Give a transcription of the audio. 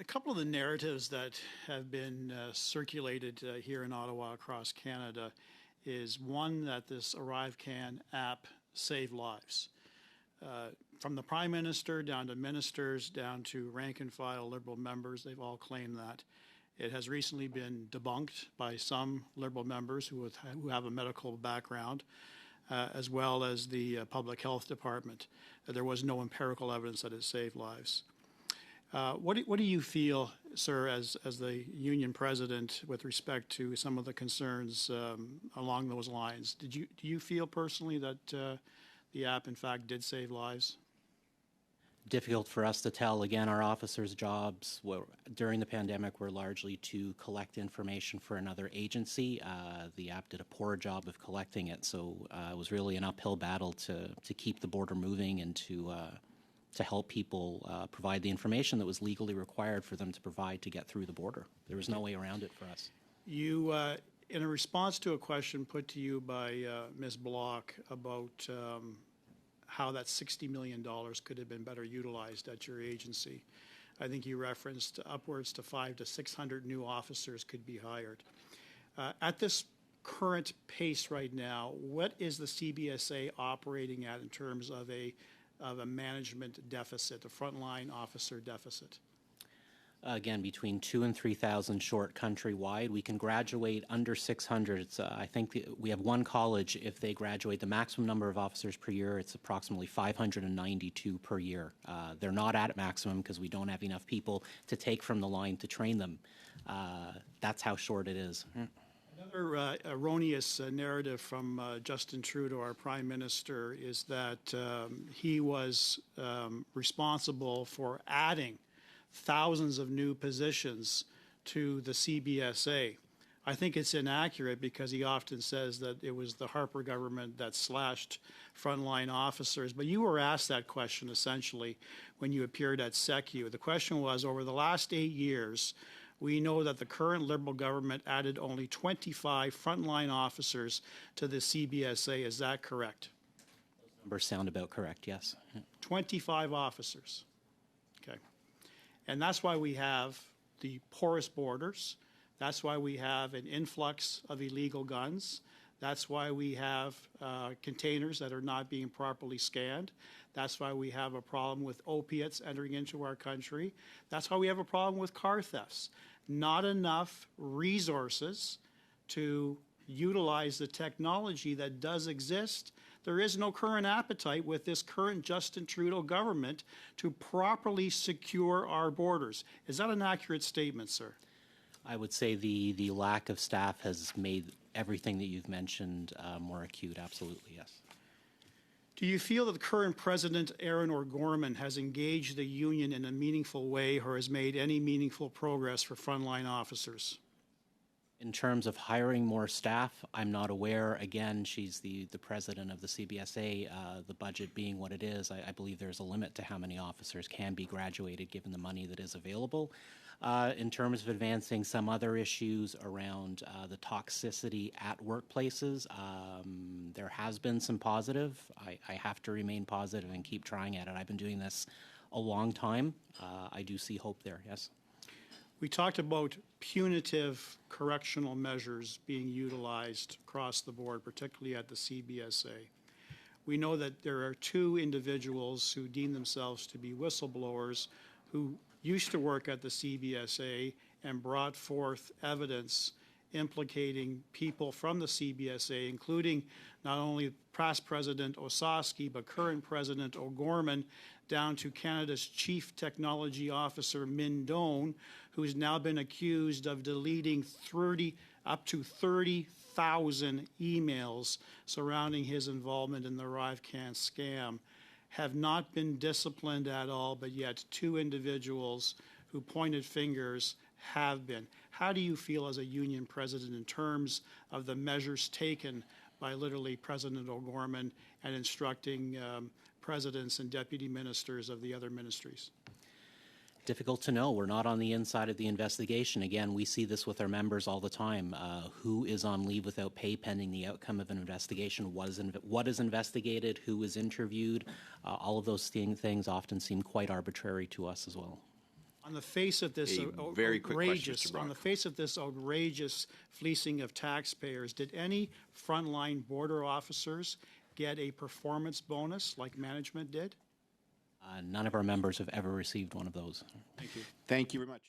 couple of the narratives that have been circulated here in Ottawa across Canada is one that this ArriveScam app saved lives. From the Prime Minister down to ministers, down to rank and file Liberal members, they've all claimed that. It has recently been debunked by some Liberal members who have a medical background, as well as the Public Health Department. There was no empirical evidence that it saved lives. What do you feel, sir, as the union president, with respect to some of the concerns along those lines? Do you feel personally that the app, in fact, did save lives? Difficult for us to tell. Again, our officers' jobs during the pandemic were largely to collect information for another agency. The app did a poor job of collecting it, so it was really an uphill battle to keep the border moving and to help people provide the information that was legally required for them to provide to get through the border. There was no way around it for us. You, in a response to a question put to you by Ms. Block about how that $60 million could have been better utilized at your agency, I think you referenced upwards to 500 to 600 new officers could be hired. At this current pace right now, what is the CBSA operating at in terms of a management deficit, a frontline officer deficit? Again, between 2,000 and 3,000 short countrywide. We can graduate under 600. I think we have one college, if they graduate the maximum number of officers per year, it's approximately 592 per year. They're not at maximum because we don't have enough people to take from the line to train them. That's how short it is. Another erroneous narrative from Justin Trudeau, our Prime Minister, is that he was responsible for adding thousands of new positions to the CBSA. I think it's inaccurate because he often says that it was the Harper government that slashed frontline officers. But you were asked that question essentially when you appeared at SECU. The question was, over the last 8 years, we know that the current Liberal government added only 25 frontline officers to the CBSA. Is that correct? Those numbers sound about correct, yes. 25 officers. Okay. And that's why we have the porous borders. That's why we have an influx of illegal guns. That's why we have containers that are not being properly scanned. That's why we have a problem with opiates entering into our country. That's why we have a problem with car thefts. Not enough resources to utilize the technology that does exist. There is no current appetite with this current Justin Trudeau government to properly secure our borders. Is that an accurate statement, sir? I would say the lack of staff has made everything that you've mentioned more acute. Absolutely, yes. Do you feel that the current president, O Gorman, has engaged the union in a meaningful way or has made any meaningful progress for frontline officers? In terms of hiring more staff, I'm not aware. Again, she's the president of the CBSA. The budget being what it is, I believe there's a limit to how many officers can be graduated given the money that is available. In terms of advancing some other issues around the toxicity at workplaces, there has been some positive. I have to remain positive and keep trying at it. I've been doing this a long time. I do see hope there, yes. We talked about punitive correctional measures being utilized across the board, particularly at the CBSA. We know that there are two individuals who deem themselves to be whistleblowers who used to work at the CBSA and brought forth evidence implicating people from the CBSA, including not only past President Osowski, but current President O Gorman, down to Canada's Chief Technology Officer, Min Doan, who's now been accused of deleting up to 30,000 emails surrounding his involvement in the ArriveScam scam, have not been disciplined at all, but yet two individuals who pointed fingers have been. How do you feel as a union president in terms of the measures taken by literally President O Gorman and instructing presidents and deputy ministers of the other ministries? Difficult to know. We're not on the inside of the investigation. Again, we see this with our members all the time. Who is on leave without pay pending the outcome of an investigation? What is investigated? Who is interviewed? All of those things often seem quite arbitrary to us as well. On the face of this A very quick question, outrageous, Mr. Brock. on the face of this outrageous fleecing of taxpayers, did any frontline border officers get a performance bonus like management did? None of our members have ever received one of those. Thank you. Thank you very much.